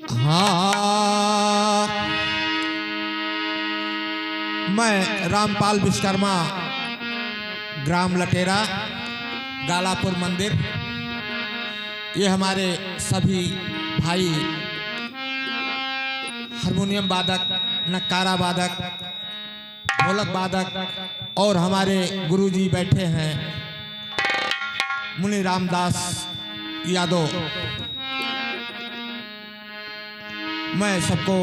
हाँ, मैं रामपाल विश्वकर्मा, ग्राम लटेरा, गालापुर मंदिर। ये हमारे सभी भाई हारमोनियम वादक, नक्कारा वादक, ढोलक वादक और हमारे गुरुजी बैठे हैं मुनि रामदास यादव। मैं सबको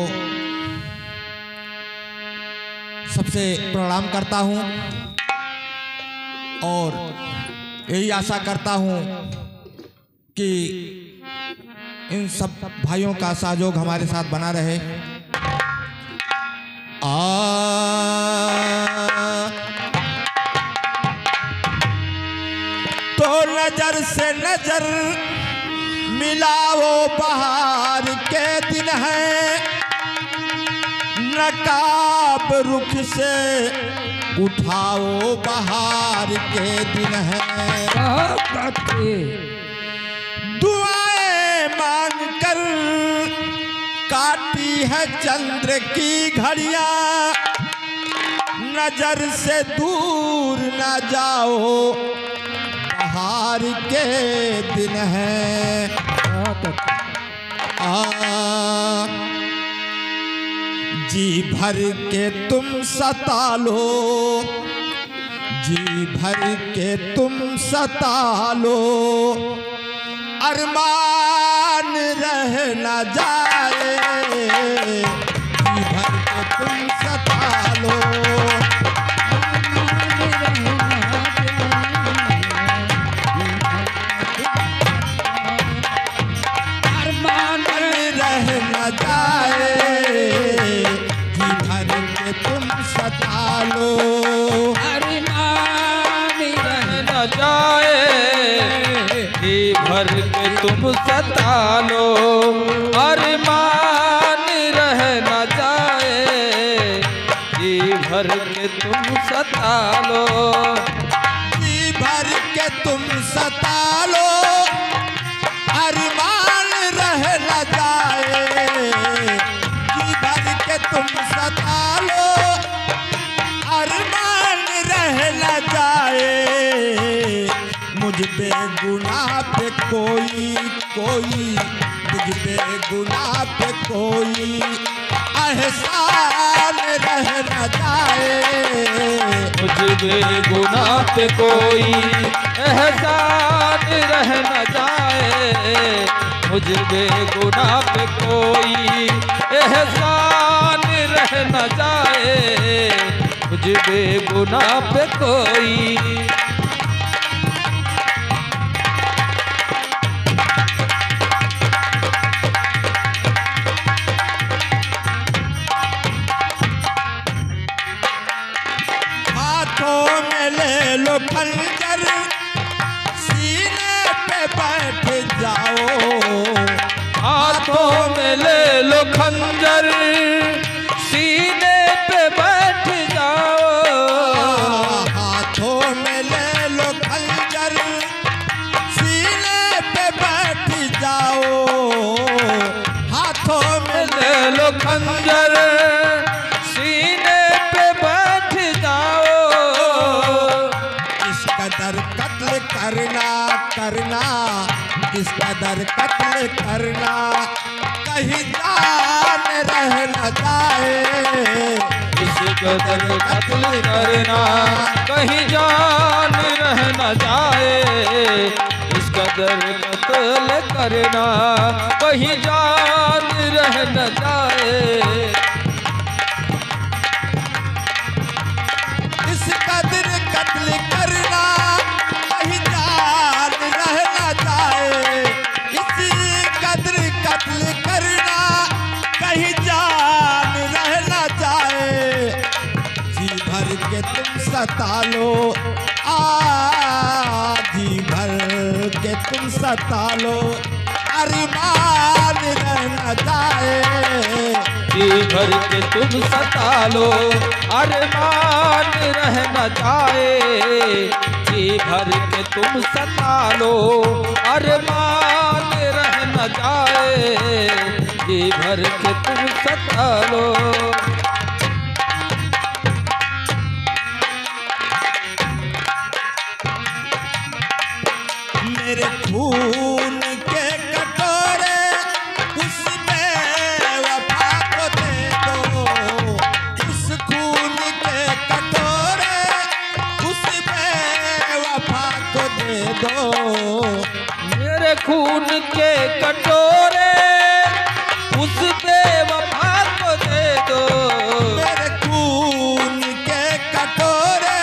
सबसे प्रणाम करता हूं और यही आशा करता हूं कि इन सब भाइयों का सहयोग हमारे साथ बना रहे। तो नजर से नजर मिलाओ, बहार के दिन है, नकाब रुख से उठाओ, बहार के दिन है। दुआएं मांग कर काटी है चंद्र की घड़ियां, नजर से दूर ना जाओ, बहार के दिन है। जी भर के तुम सता लो, जी भर के तुम सता लो, अरमान रह न जाए, जी भर के तुम सता लो। भर के तुम सता लो, अरमान रह न जाए, जी भर के तुम सता लो, जी भर के तुम सता लो, अरमान रह न जाए, जी भर के तुम सता लो, अरमान रह न जाए। मुझ पे गुनाह पे कोई मुझ पे गुनाह पे कोई एहसान रह न जाए, मुझ पे गुनाह पे कोई एहसान रह न जाए, मुझ पे गुनाह पे कोई एहसान रह न जाए, मुझ पे गुनाह पे कोई। ले लो खंजर, सीने पे बैठ जाओ, हाथों में ले लो खंजर, सीने पे बैठ जाओ, हाथों में ले लो खंजर, सीने पे बैठ जाओ, हाथों में ले लो खंजर, करना इस कदर कत्ल करना, कहीं जान रह न जाए, इस कदर कत्ल करना, कहीं जान रह न जाए, इस कदर कत्ल करना, कहीं जान रह न जाए, इस कदर कत्ल करना, तुम सता लो, जी भर के तुम सता लो, अरमान रह न जाए, जी भर के तुम सता लो, अरमान रह न जाए, जी भर के तुम सता लो, अरमान रह न जाए, जी भर के तुम सता लो। मेरे खून के कटोरे उस बेवफा को दे दो, उस खून के कटोरे उस बेवफा को दे दो। मेरे खून के कटोरे उस बेवफा को दे दो। मेरे खून के कटोरे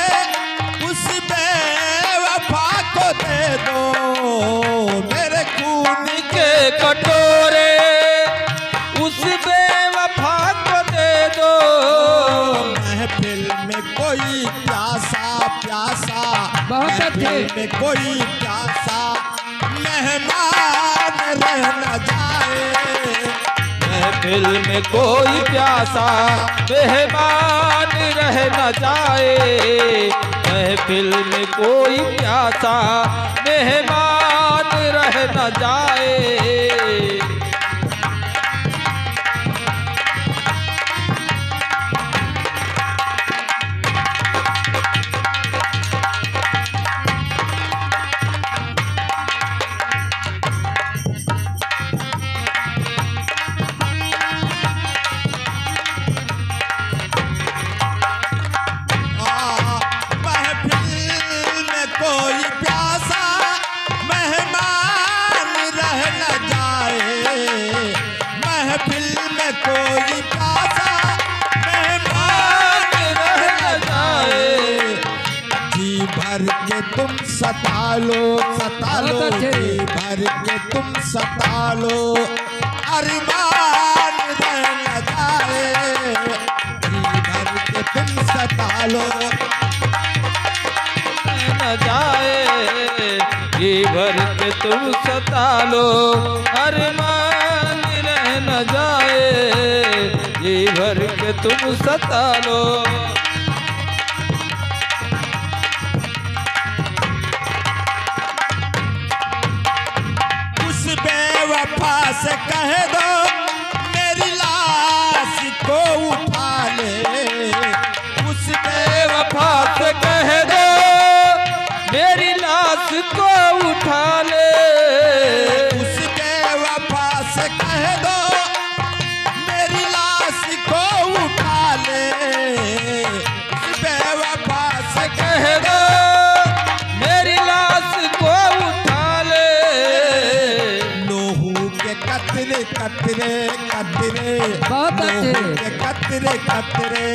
उस बेवफा को दे दो। मेरे खून के कटोरे उस बेवफा को दे दो। महफिल में कोई प्यासा प्यासा, बहुत अच्छे। महफिल में कोई प्यासा मेहमान रह न जाए। महफिल में कोई प्यासा मेहमान रह न जाए। महफिल में कोई प्यासा मेहमान रह न जाए। महफिल में कोई प्यासा मेहमान रह न जाए। महफिल में कोई प्यासा मेहमान रह न जाए। जी भर के तुम सता लो, सता लो, बहुत अच्छे। जी भर के तुम सता लो, अरमान रह न जाए। जी भर के तुम सता लो, न जाए। जी भर के तुम सता लो, अरमान रह न जाए। जी भर के तुम सता लो। उस बेवफा से कह दो मेरी लाश को उठा ले। उस बेवफा से कह दो मेरी लाश को उठा ले। उस बेवफा से कह दो मेरी लाश को उठा ले। उस बेवफा से कह दो मेरी लाश को उठा ले। लोहू के कतरे कतरे कतरे, बहुत अच्छे। लोहू के कतरे कतरे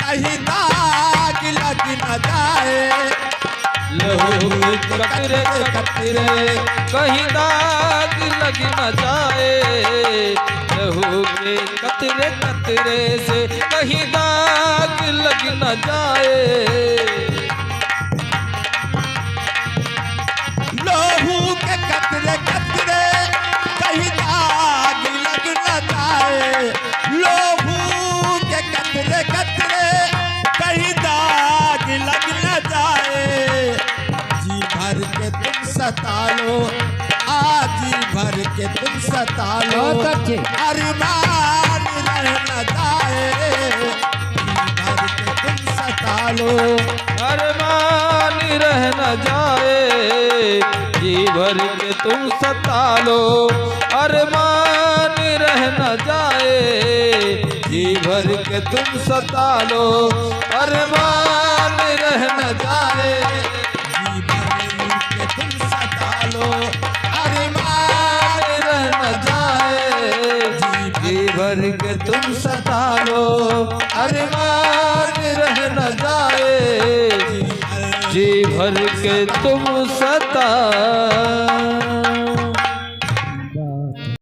कहीं दाग लग न जाए। लहू के कतरे कतरे कहीं दाग लग न जाए। लहू के कतरे कतरे से कहीं दाग लग न जाए। लोहू के कतरे कतरे कहीं दाग लग न जाए। लोहू के कतरे कतरे कहीं दाग लग न जाए। जी भर के तुम सता लो, जी भर के तुम सता लो, बहुत अच्छे। अरमान रह न जाए। जी भर के तुम सता लो, अरमान रह न जाए। जी भर के तुम सता लो, अरमान रह न जाए। जी भर के तुम सता लो, अरमान रह न जाए। जी भर के तुम सता लो, अरमान रह न जाए। जी भर के तुम सता लो, अरमान रह न जाए। जी भर के तुम सता